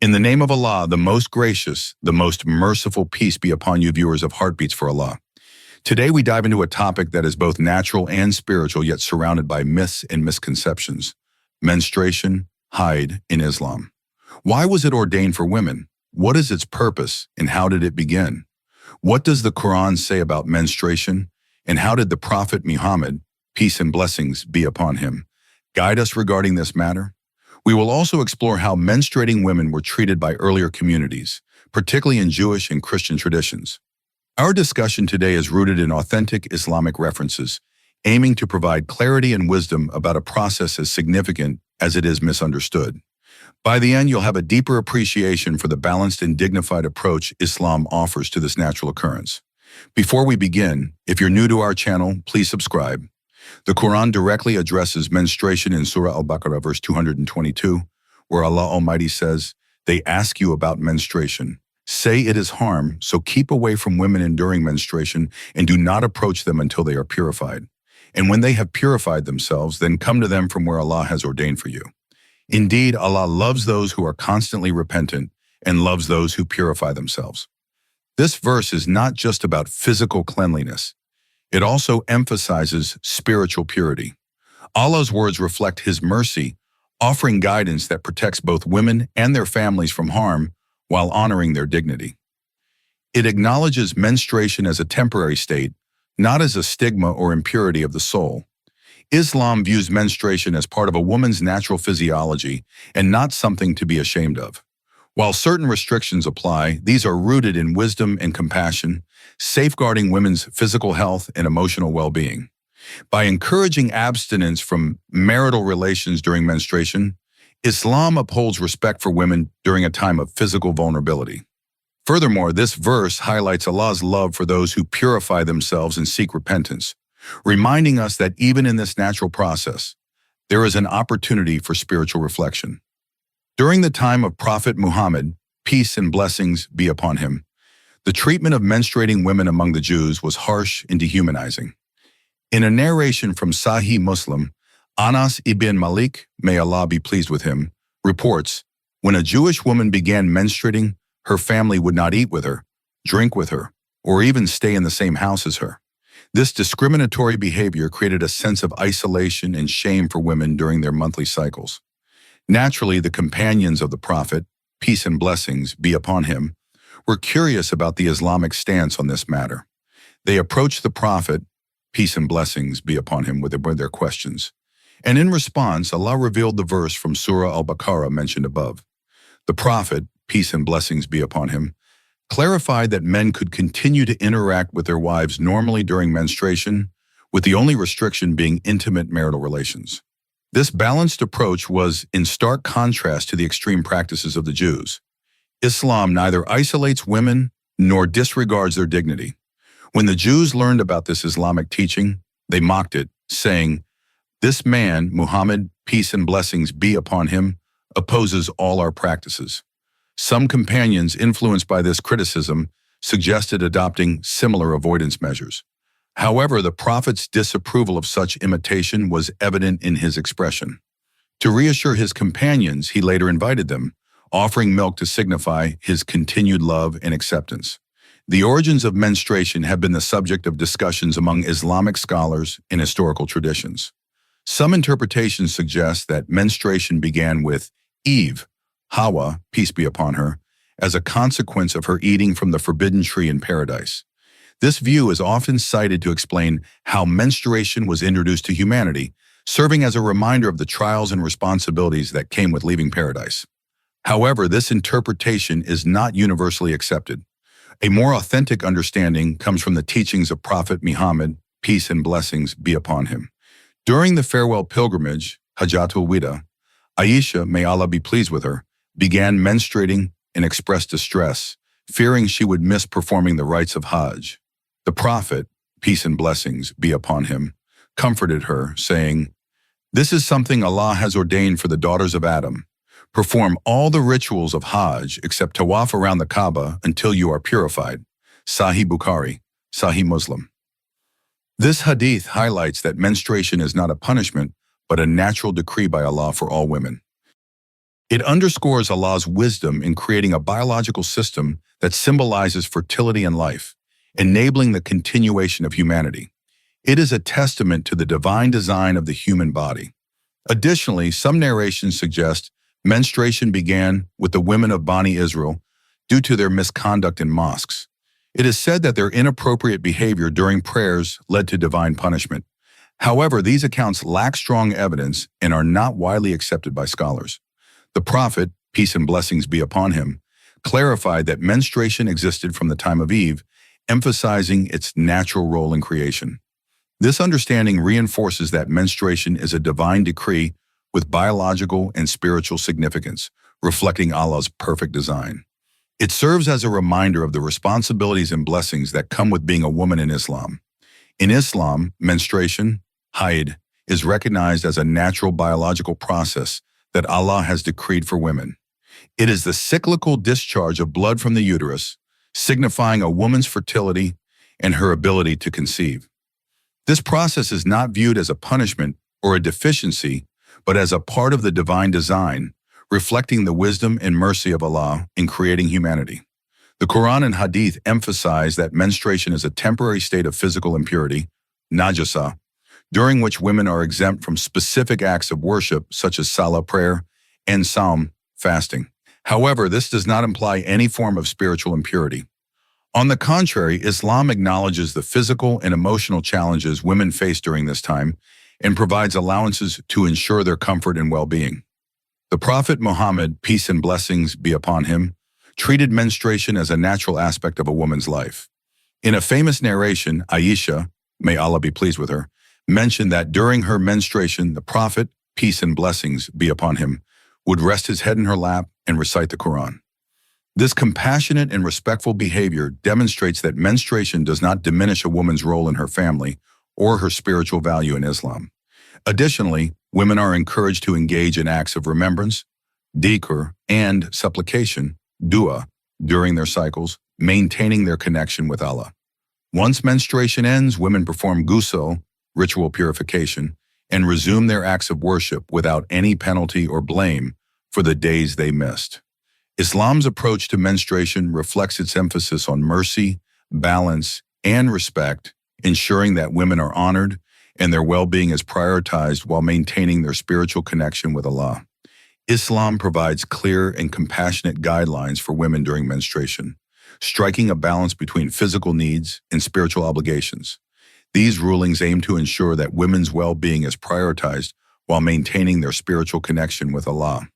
In the name of Allah, the most gracious, the most merciful, peace be upon you, viewers of Heartbeats for Allah. Today we dive into a topic that is both natural and spiritual, yet surrounded by myths and misconceptions. Menstruation, Haid in Islam. Why was it ordained for women? What is its purpose, and how did it begin? What does the Quran say about menstruation, and how did the Prophet Muhammad, peace and blessings be upon him, guide us regarding this matter? We will also explore how menstruating women were treated by earlier communities, particularly in Jewish and Christian traditions. Our discussion today is rooted in authentic Islamic references, aiming to provide clarity and wisdom about a process as significant as it is misunderstood. By the end, you'll have a deeper appreciation for the balanced and dignified approach Islam offers to this natural occurrence. Before we begin, if you're new to our channel, please subscribe. The Quran directly addresses menstruation in Surah Al-Baqarah, verse 222, where Allah Almighty says, "They ask you about menstruation. Say it is harm, so keep away from women enduring menstruation and do not approach them until they are purified. And when they have purified themselves, then come to them from where Allah has ordained for you. Indeed, Allah loves those who are constantly repentant and loves those who purify themselves." This verse is not just about physical cleanliness. It also emphasizes spiritual purity. Allah's words reflect His mercy, offering guidance that protects both women and their families from harm while honoring their dignity. It acknowledges menstruation as a temporary state, not as a stigma or impurity of the soul. Islam views menstruation as part of a woman's natural physiology and not something to be ashamed of. While certain restrictions apply, these are rooted in wisdom and compassion, safeguarding women's physical health and emotional well-being. By encouraging abstinence from marital relations during menstruation, Islam upholds respect for women during a time of physical vulnerability. Furthermore, this verse highlights Allah's love for those who purify themselves and seek repentance, reminding us that even in this natural process, there is an opportunity for spiritual reflection. During the time of Prophet Muhammad, peace and blessings be upon him, the treatment of menstruating women among the Jews was harsh and dehumanizing. In a narration from Sahih Muslim, Anas ibn Malik, may Allah be pleased with him, reports, when a Jewish woman began menstruating, her family would not eat with her, drink with her, or even stay in the same house as her. This discriminatory behavior created a sense of isolation and shame for women during their monthly cycles. Naturally, the companions of the Prophet, peace and blessings be upon him, were curious about the Islamic stance on this matter. They approached the Prophet, peace and blessings be upon him, with their questions. And in response, Allah revealed the verse from Surah Al-Baqarah mentioned above. The Prophet, peace and blessings be upon him, clarified that men could continue to interact with their wives normally during menstruation, with the only restriction being intimate marital relations. This balanced approach was in stark contrast to the extreme practices of the Jews. Islam neither isolates women nor disregards their dignity. When the Jews learned about this Islamic teaching, they mocked it, saying, "This man, Muhammad, peace and blessings be upon him, opposes all our practices." Some companions influenced by this criticism suggested adopting similar avoidance measures. However, the Prophet's disapproval of such imitation was evident in his expression. To reassure his companions, he later invited them, offering milk to signify his continued love and acceptance. The origins of menstruation have been the subject of discussions among Islamic scholars and historical traditions. Some interpretations suggest that menstruation began with Eve, Hawa, peace be upon her, as a consequence of her eating from the forbidden tree in paradise. This view is often cited to explain how menstruation was introduced to humanity, serving as a reminder of the trials and responsibilities that came with leaving paradise. However, this interpretation is not universally accepted. A more authentic understanding comes from the teachings of Prophet Muhammad, peace and blessings be upon him. During the farewell pilgrimage, Hajjatul Wida, Aisha, may Allah be pleased with her, began menstruating and expressed distress, fearing she would miss performing the rites of Hajj. The Prophet, peace and blessings be upon him, comforted her, saying, "This is something Allah has ordained for the daughters of Adam. Perform all the rituals of Hajj except tawaf around the Kaaba until you are purified." Sahih Bukhari, Sahih Muslim. This hadith highlights that menstruation is not a punishment, but a natural decree by Allah for all women. It underscores Allah's wisdom in creating a biological system that symbolizes fertility and life, enabling the continuation of humanity. It is a testament to the divine design of the human body. Additionally, some narrations suggest menstruation began with the women of Bani Israel due to their misconduct in mosques. It is said that their inappropriate behavior during prayers led to divine punishment. However, these accounts lack strong evidence and are not widely accepted by scholars. The Prophet, peace and blessings be upon him, clarified that menstruation existed from the time of Eve, emphasizing its natural role in creation. This understanding reinforces that menstruation is a divine decree with biological and spiritual significance, reflecting Allah's perfect design. It serves as a reminder of the responsibilities and blessings that come with being a woman in Islam. In Islam, menstruation, haid, is recognized as a natural biological process that Allah has decreed for women. It is the cyclical discharge of blood from the uterus, signifying a woman's fertility and her ability to conceive. This process is not viewed as a punishment or a deficiency, but as a part of the divine design, reflecting the wisdom and mercy of Allah in creating humanity. The Quran and Hadith emphasize that menstruation is a temporary state of physical impurity, najasa, during which women are exempt from specific acts of worship such as salah prayer and Sawm fasting. However, this does not imply any form of spiritual impurity. On the contrary, Islam acknowledges the physical and emotional challenges women face during this time and provides allowances to ensure their comfort and well-being. The Prophet Muhammad, peace and blessings be upon him, treated menstruation as a natural aspect of a woman's life. In a famous narration, Aisha, may Allah be pleased with her, mentioned that during her menstruation, the Prophet, peace and blessings be upon him, would rest his head in her lap and recite the Quran. This compassionate and respectful behavior demonstrates that menstruation does not diminish a woman's role in her family or her spiritual value in Islam. Additionally, women are encouraged to engage in acts of remembrance, dhikr, and supplication, dua, during their cycles, maintaining their connection with Allah. Once menstruation ends, women perform ghusl, ritual purification, and resume their acts of worship without any penalty or blame for the days they missed. Islam's approach to menstruation reflects its emphasis on mercy, balance, and respect, ensuring that women are honored and their well-being is prioritized while maintaining their spiritual connection with Allah. Islam provides clear and compassionate guidelines for women during menstruation, striking a balance between physical needs and spiritual obligations. These rulings aim to ensure that women's well-being is prioritized while maintaining their spiritual connection with Allah.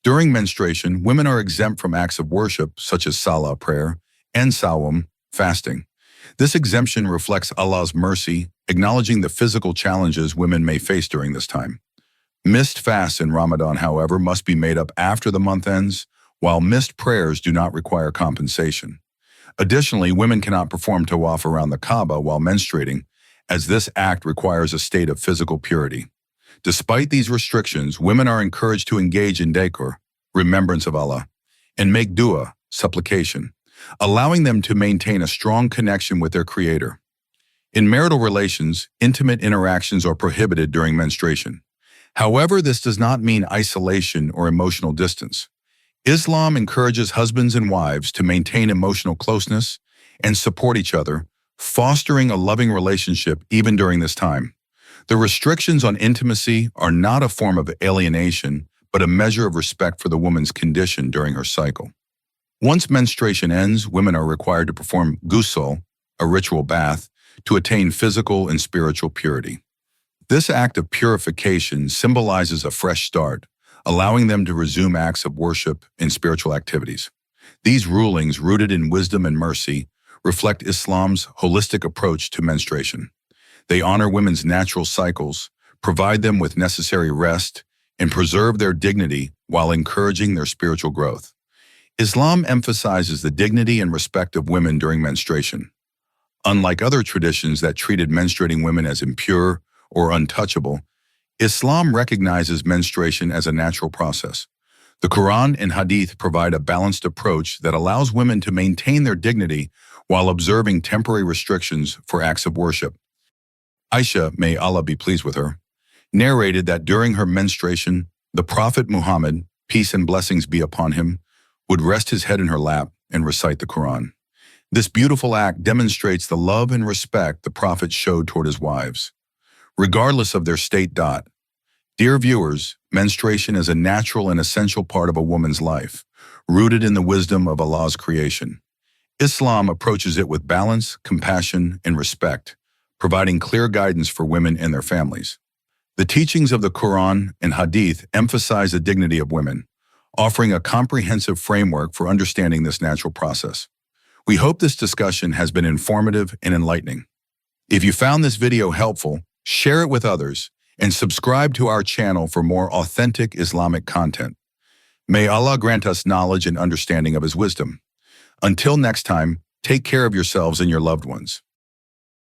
During menstruation, women are exempt from acts of worship such as salah prayer and sawm fasting. This exemption reflects Allah's mercy, acknowledging the physical challenges women may face during this time. Missed fasts in Ramadan, however, must be made up after the month ends, while missed prayers do not require compensation. Additionally, women cannot perform tawaf around the Kaaba while menstruating, as this act requires a state of physical purity. Despite these restrictions, women are encouraged to engage in dhikr, remembrance of Allah, and make dua, supplication, allowing them to maintain a strong connection with their Creator. In marital relations, intimate interactions are prohibited during menstruation. However, this does not mean isolation or emotional distance. Islam encourages husbands and wives to maintain emotional closeness and support each other, fostering a loving relationship even during this time. The restrictions on intimacy are not a form of alienation, but a measure of respect for the woman's condition during her cycle. Once menstruation ends, women are required to perform ghusl, a ritual bath, to attain physical and spiritual purity. This act of purification symbolizes a fresh start, allowing them to resume acts of worship and spiritual activities. These rulings, rooted in wisdom and mercy, reflect Islam's holistic approach to menstruation. They honor women's natural cycles, provide them with necessary rest, and preserve their dignity while encouraging their spiritual growth. Islam emphasizes the dignity and respect of women during menstruation. Unlike other traditions that treated menstruating women as impure or untouchable, Islam recognizes menstruation as a natural process. The Quran and Hadith provide a balanced approach that allows women to maintain their dignity while observing temporary restrictions for acts of worship. Aisha, may Allah be pleased with her, narrated that during her menstruation, the Prophet Muhammad, peace and blessings be upon him, would rest his head in her lap and recite the Quran. This beautiful act demonstrates the love and respect the Prophet showed toward his wives, regardless of their state. Dear viewers, menstruation is a natural and essential part of a woman's life, rooted in the wisdom of Allah's creation. Islam approaches it with balance, compassion, and respect, providing clear guidance for women and their families. The teachings of the Quran and Hadith emphasize the dignity of women, offering a comprehensive framework for understanding this natural process. We hope this discussion has been informative and enlightening. If you found this video helpful, share it with others and subscribe to our channel for more authentic Islamic content. May Allah grant us knowledge and understanding of His wisdom. Until next time, take care of yourselves and your loved ones.